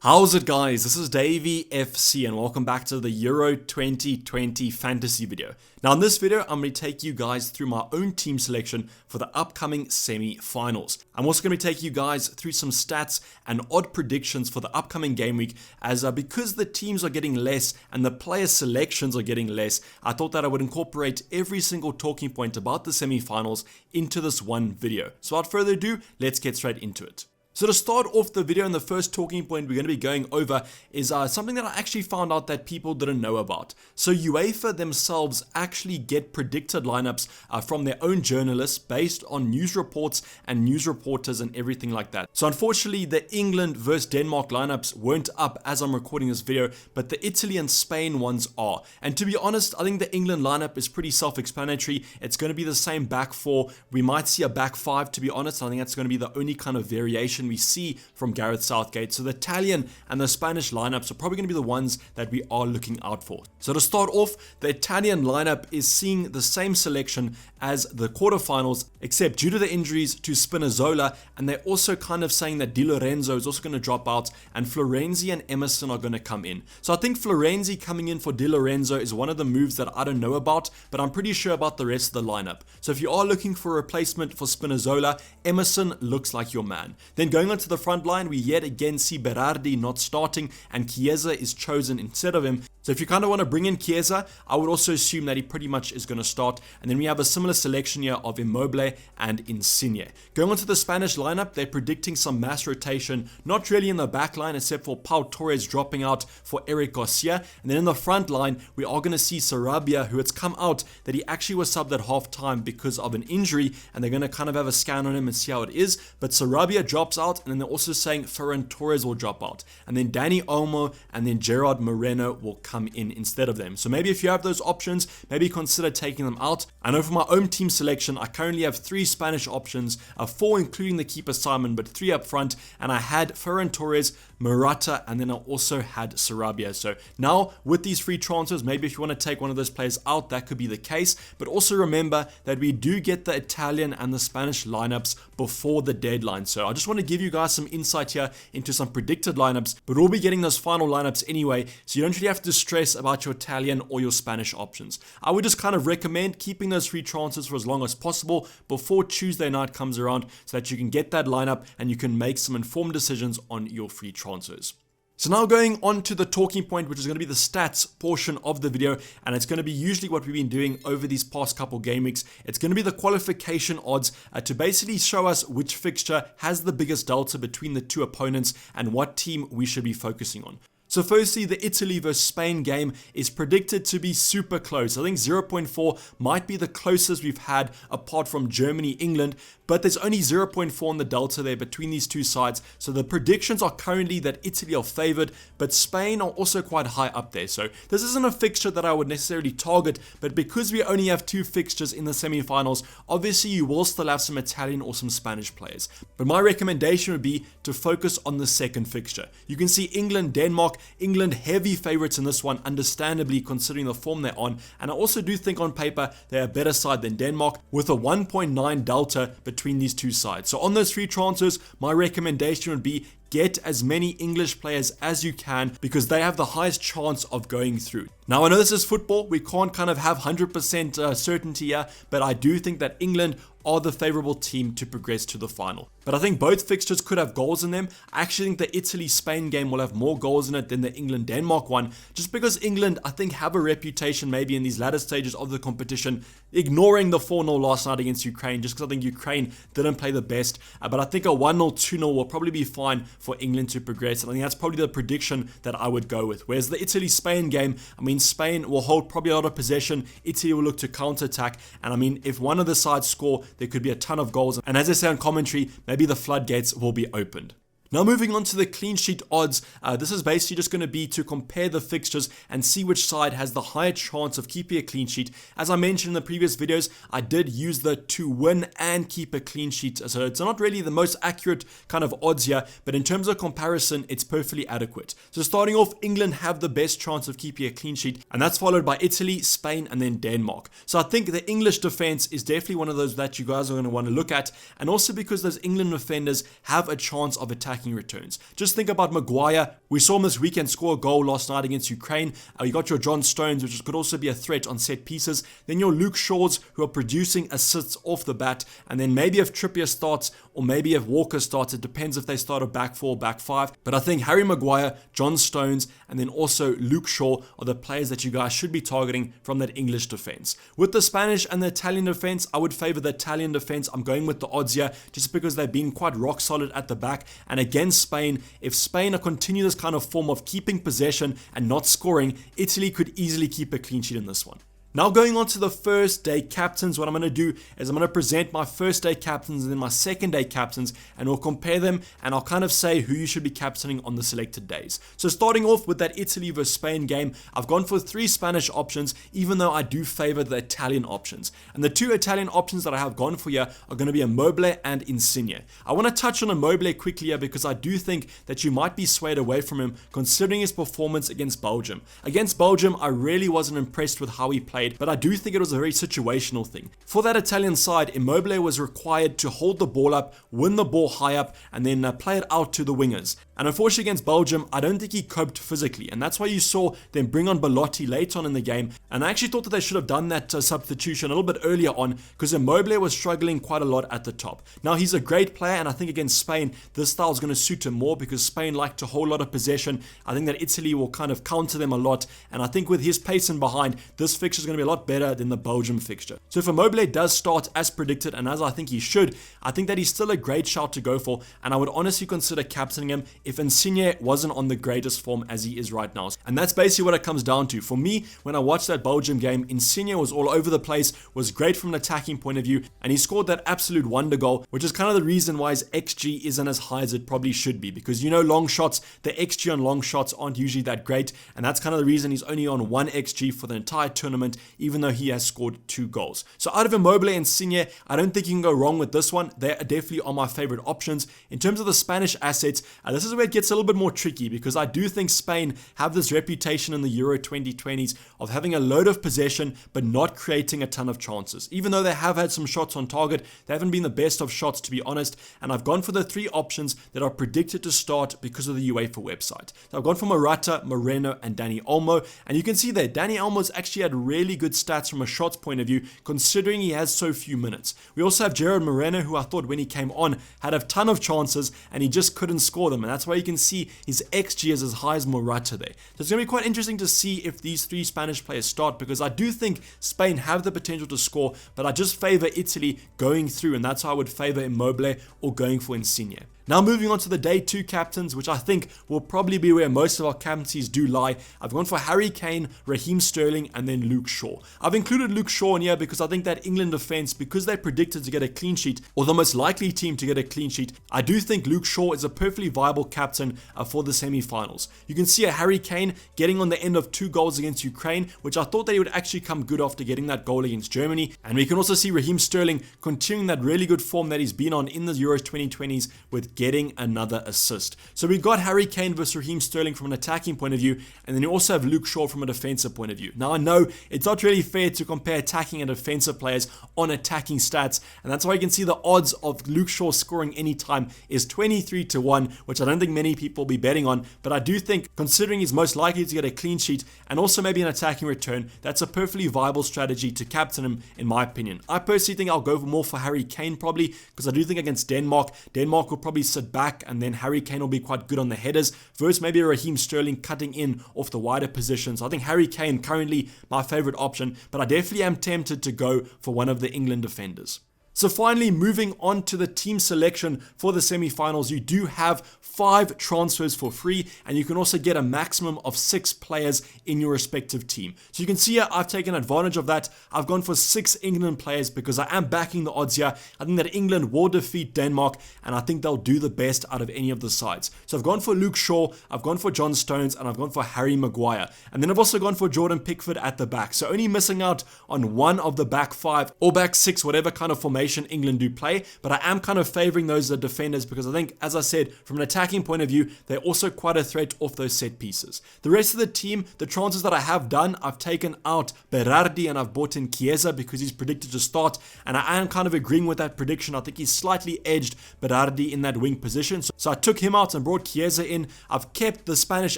How's it, guys? This is Dayvy FC and welcome back to the Euro 2020 fantasy video. Now in this video, I'm going to take you guys through my own team selection for the upcoming semi-finals. I'm also going to take you guys through some stats and odd predictions for the upcoming game week as because the teams are getting less and the player selections are getting less, I thought that I would incorporate every single talking point about the semi-finals into this one video. So without further ado, let's get straight into it. So to start off the video, and the first talking point we're going to be going over is something that I actually found out that people didn't know about. So UEFA themselves actually get predicted lineups from their own journalists based on news reports and news reporters and everything like that. So unfortunately, the England versus Denmark lineups weren't up as I'm recording this video, but the Italy and Spain ones are. And to be honest, I think the England lineup is pretty self-explanatory. It's going to be the same back four. We might see a back five, to be honest. I think that's going to be the only kind of variation we see from Gareth Southgate. So the Italian and the Spanish lineups are probably going to be the ones that we are looking out for. So to start off, the Italian lineup is seeing the same selection as the quarterfinals, except due to the injuries to Spinazzola, and they're also kind of saying that Di Lorenzo is also going to drop out, and Florenzi and Emerson are going to come in. So I think Florenzi coming in for Di Lorenzo is one of the moves that I don't know about, but I'm pretty sure about the rest of the lineup. So if you are looking for a replacement for Spinazzola, Emerson looks like your man. Then going on to the front line, we yet again see Berardi not starting and Chiesa is chosen instead of him. So if you kind of want to bring in Chiesa, I would also assume that he pretty much is going to start. And then we have a similar selection here of Immobile and Insigne. Going on to the Spanish lineup, they're predicting some mass rotation, not really in the back line except for Pau Torres dropping out for Eric Garcia. And then in the front line, we are going to see Sarabia, who it's come out that he actually was subbed at half time because of an injury, and they're going to kind of have a scan on him and see how it is. But Sarabia drops out, and then they're also saying Ferran Torres will drop out. And then Dani Olmo and then Gerard Moreno will come in instead of them. So maybe if you have those options, maybe consider taking them out. I know for my own team selection, I currently have 3 Spanish options, 4 including the keeper Simon, but 3 up front, and I had Ferran Torres, Morata, and then I also had Sarabia. So now with these free transfers, maybe if you want to take one of those players out, that could be the case. But also remember that we do get the Italian and the Spanish lineups before the deadline. So I just want to give you guys some insight here into some predicted lineups, but we'll be getting those final lineups anyway, so you don't really have to stress about your Italian or your Spanish options. I would just kind of recommend keeping those free transfers for as long as possible before Tuesday night comes around so that you can get that lineup and you can make some informed decisions on your free transfers. So now going on to the talking point, which is going to be the stats portion of the video, and it's going to be usually what we've been doing over these past couple game weeks. It's going to be the qualification odds to basically show us which fixture has the biggest delta between the two opponents and what team we should be focusing on. So firstly, the Italy versus Spain game is predicted to be super close. I think 0.4 might be the closest we've had apart from Germany, England, but there's only 0.4 on the delta there between these two sides. So the predictions are currently that Italy are favored, but Spain are also quite high up there. So this isn't a fixture that I would necessarily target, but because we only have 2 fixtures in the semi-finals, obviously you will still have some Italian or some Spanish players. But my recommendation would be to focus on the second fixture. You can see England, Denmark. England heavy favorites in this one, understandably considering the form they're on, and I also do think on paper they're a better side than Denmark with a 1.9 delta between these two sides. So on those 3 transfers, my recommendation would be get as many English players as you can because they have the highest chance of going through. Now I know this is football, we can't kind of have 100% certainty here, but I do think that England are the favorable team to progress to the final. But I think both fixtures could have goals in them. I actually think the Italy-Spain game will have more goals in it than the England-Denmark one, just because England, I think, have a reputation maybe in these latter stages of the competition, ignoring the 4-0 last night against Ukraine, just because I think Ukraine didn't play the best. But I think a 1-0, 2-0 will probably be fine for England to progress, and I think that's probably the prediction that I would go with. Whereas the Italy-Spain game, I mean, Spain will hold probably a lot of possession, Italy will look to counter-attack, and I mean, if one of the sides score, there could be a ton of goals, and as I say on commentary, maybe the floodgates will be opened. Now moving on to the clean sheet odds, this is basically just going to be to compare the fixtures and see which side has the higher chance of keeping a clean sheet. As I mentioned in the previous videos, I did use the to win and keep a clean sheet, so it's not really the most accurate kind of odds here, but in terms of comparison, it's perfectly adequate. So starting off, England have the best chance of keeping a clean sheet, and that's followed by Italy, Spain, and then Denmark. So I think the English defense is definitely one of those that you guys are going to want to look at, and also because those England defenders have a chance of attacking attacking returns. Just think about Maguire. We saw him this weekend score a goal last night against Ukraine. You got your John Stones, which could also be a threat on set pieces. Then your Luke Shaws, who are producing assists off the bat. And then maybe if Trippier starts, or maybe if Walker starts, it depends if they start a back four, back five. But I think Harry Maguire, John Stones, and then also Luke Shaw are the players that you guys should be targeting from that English defense. With the Spanish and the Italian defense, I would favor the Italian defense. I'm going with the odds here just because they've been quite rock solid at the back. And against Spain, if Spain continue this kind of form of keeping possession and not scoring, Italy could easily keep a clean sheet in this one. Now going on to the first day captains, what I'm going to do is I'm going to present my first day captains and then my second day captains, and we'll compare them and I'll kind of say who you should be captaining on the selected days. So starting off with that Italy versus Spain game, I've gone for 3 Spanish options, even though I do favor the Italian options. And the 2 Italian options that I have gone for here are going to be Immobile and Insigne. I want to touch on Immobile quickly here because I do think that you might be swayed away from him considering his performance against Belgium. Against Belgium, I really wasn't impressed with how he played, but I do think it was a very situational thing. For that Italian side, Immobile was required to hold the ball up, win the ball high up, and then play it out to the wingers. And unfortunately against Belgium, I don't think he coped physically, and that's why you saw them bring on Belotti late on in the game. And I actually thought that they should have done that substitution a little bit earlier on because Immobile was struggling quite a lot at the top. Now he's a great player, and I think against Spain, this style is going to suit him more because Spain like to hold a lot of possession. I think that Italy will kind of counter them a lot, and I think with his pace in behind, this fixture is going to be a lot better than the Belgium fixture. So if Immobile does start as predicted, and as I think he should, I think that he's still a great shout to go for, and I would honestly consider captaining him if Insigne wasn't on the greatest form as he is right now. And that's basically what it comes down to. For me, when I watched that Belgium game, Insigne was all over the place, was great from an attacking point of view, and he scored that absolute wonder goal, which is kind of the reason why his XG isn't as high as it probably should be, because you know long shots, the XG on long shots aren't usually that great, and that's kind of the reason he's only on 1 XG for the entire tournament, even though he has scored 2 goals. So out of Immobile and Insigne, I don't think you can go wrong with this one. They definitely are my favorite options. In terms of the Spanish assets, this is where it gets a little bit more tricky because I do think Spain have this reputation in the Euro 2020s of having a load of possession but not creating a ton of chances. Even though they have had some shots on target, they haven't been the best of shots, to be honest, and I've gone for the 3 options that are predicted to start because of the UEFA website. So I've gone for Morata, Moreno, and Dani Olmo, and you can see there, Dani Olmo's actually had really good stats from a shots point of view, considering he has so few minutes. We also have Gerard Moreno, who I thought when he came on had a ton of chances and he just couldn't score them, and that's why you can see his XG is as high as Morata there. So it's going to be quite interesting to see if these 3 Spanish players start, because I do think Spain have the potential to score, but I just favor Italy going through, and that's how I would favor Immobile or going for Insigne. Now moving on to the day 2 captains, which I think will probably be where most of our captaincies do lie. I've gone for Harry Kane, Raheem Sterling, and then Luke Shaw. I've included Luke Shaw in here because I think that England defense, because they're predicted to get a clean sheet, or the most likely team to get a clean sheet, I do think Luke Shaw is a perfectly viable captain for the semi-finals. You can see a Harry Kane getting on the end of 2 goals against Ukraine, which I thought that he would actually come good after getting that goal against Germany. And we can also see Raheem Sterling continuing that really good form that he's been on in the Euros 2020s with getting another assist. So we got Harry Kane versus Raheem Sterling from an attacking point of view, and then you also have Luke Shaw from a defensive point of view. Now I know it's not really fair to compare attacking and defensive players on attacking stats, and that's why you can see the odds of Luke Shaw scoring anytime is 23-1, which I don't think many people will be betting on, but I do think, considering he's most likely to get a clean sheet and also maybe an attacking return, that's a perfectly viable strategy to captain him in my opinion. I personally think I'll go more for Harry Kane probably, because I do think against Denmark will probably sit back, and then Harry Kane will be quite good on the headers versus maybe Raheem Sterling cutting in off the wider position. So I think Harry Kane currently my favorite option, but I definitely am tempted to go for one of the England defenders. So finally, moving on to the team selection for the semi-finals, you do have 5 transfers for free, and you can also get a maximum of 6 players in your respective team. So you can see here, I've taken advantage of that. I've gone for 6 England players because I am backing the odds here. I think that England will defeat Denmark, and I think they'll do the best out of any of the sides. So I've gone for Luke Shaw, I've gone for John Stones, and I've gone for Harry Maguire. And then I've also gone for Jordan Pickford at the back. So only missing out on one of the back 5 or back 6, whatever kind of formation formation England do play, but I am kind of favoring those defenders because I think, as I said, from an attacking point of view, they're also quite a threat off those set pieces. The rest of the team, the transfers that I have done, I've taken out Berardi and I've bought in Chiesa because he's predicted to start, and I am kind of agreeing with that prediction. I think he's slightly edged Berardi in that wing position, so I took him out and brought Chiesa in. I've kept the Spanish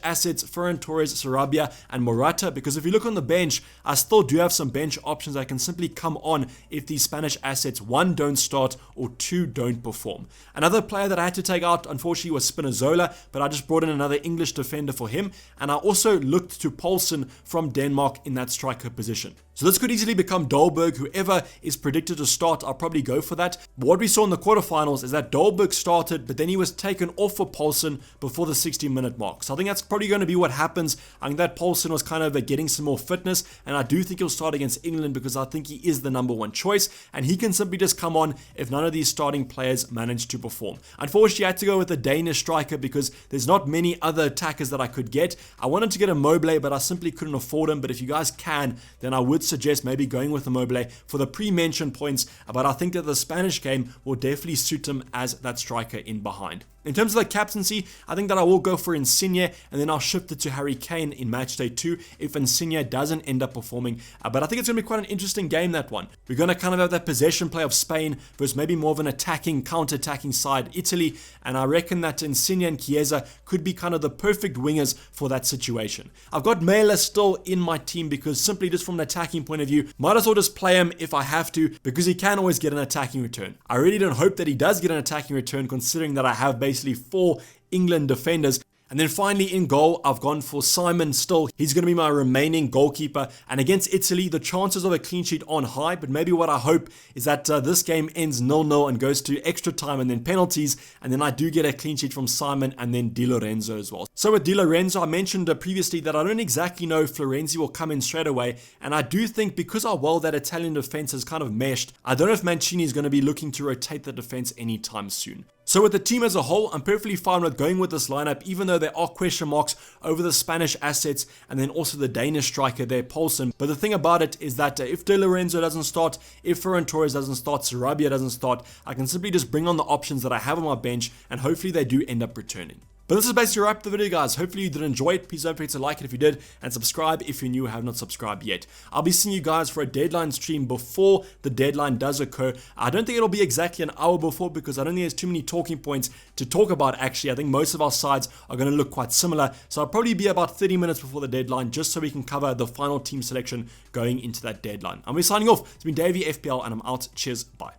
assets Ferran Torres, Sarabia and Morata, because if you look on the bench, I still do have some bench options that can simply come on if these Spanish assets, 1, don't start, or 2, don't perform. Another player that I had to take out, unfortunately, was Spinazzola, but I just brought in another English defender for him, and I also looked to Poulsen from Denmark in that striker position. So this could easily become Dolberg. Whoever is predicted to start, I'll probably go for that. But what we saw in the quarterfinals is that Dolberg started, but then he was taken off for Poulsen before the 60-minute mark. So I think that's probably going to be what happens. I think that Poulsen was kind of getting some more fitness, and I do think he'll start against England because I think he is the number 1 choice, and he can simply just come on if none of these starting players manage to perform. Unfortunately, I had to go with a Danish striker because there's not many other attackers that I could get. I wanted to get a Mobley, but I simply couldn't afford him. But if you guys can, then I would suggest maybe going with the Mobley for the pre-mentioned points, but I think that the Spanish game will definitely suit him as that striker in behind. In terms of the captaincy, I think that I will go for Insigne, and then I'll shift it to Harry Kane in matchday 2 if Insigne doesn't end up performing. But I think it's going to be quite an interesting game, that one. We're going to kind of have that possession play of Spain versus maybe more of an attacking, counter-attacking side, Italy, and I reckon that Insigne and Chiesa could be kind of the perfect wingers for that situation. I've got Mela still in my team because simply just from an attacking point of view, might as well just play him if I have to, because he can always get an attacking return. I really don't hope that he does get an attacking return, considering that I have basically 4 England defenders. And then finally in goal, I've gone for Simon still. He's going to be my remaining goalkeeper. And against Italy, the chances of a clean sheet aren't high, but maybe what I hope is that this game ends 0-0 and goes to extra time and then penalties. And then I do get a clean sheet from Simon and then Di Lorenzo as well. So with Di Lorenzo, I mentioned previously that I don't exactly know if Florenzi will come in straight away. And I do think because how well that Italian defense has kind of meshed, I don't know if Mancini is going to be looking to rotate the defense anytime soon. So with the team as a whole, I'm perfectly fine with going with this lineup, even though there are question marks over the Spanish assets and then also the Danish striker there, Poulsen. But the thing about it is that if Di Lorenzo doesn't start, if Ferran Torres doesn't start, Sarabia doesn't start, I can simply just bring on the options that I have on my bench, and hopefully they do end up returning. But this is basically wrap the video, guys. Hopefully you did enjoy it. Please don't forget to like it if you did, and subscribe if you're new and have not subscribed yet. I'll be seeing you guys for a deadline stream before the deadline does occur. I don't think it'll be exactly an hour before because I don't think there's too many talking points to talk about actually. I think most of our sides are going to look quite similar. So I'll probably be about 30 minutes before the deadline just so we can cover the final team selection going into that deadline. I'm signing off. It's been Dayvy FPL and I'm out. Cheers. Bye.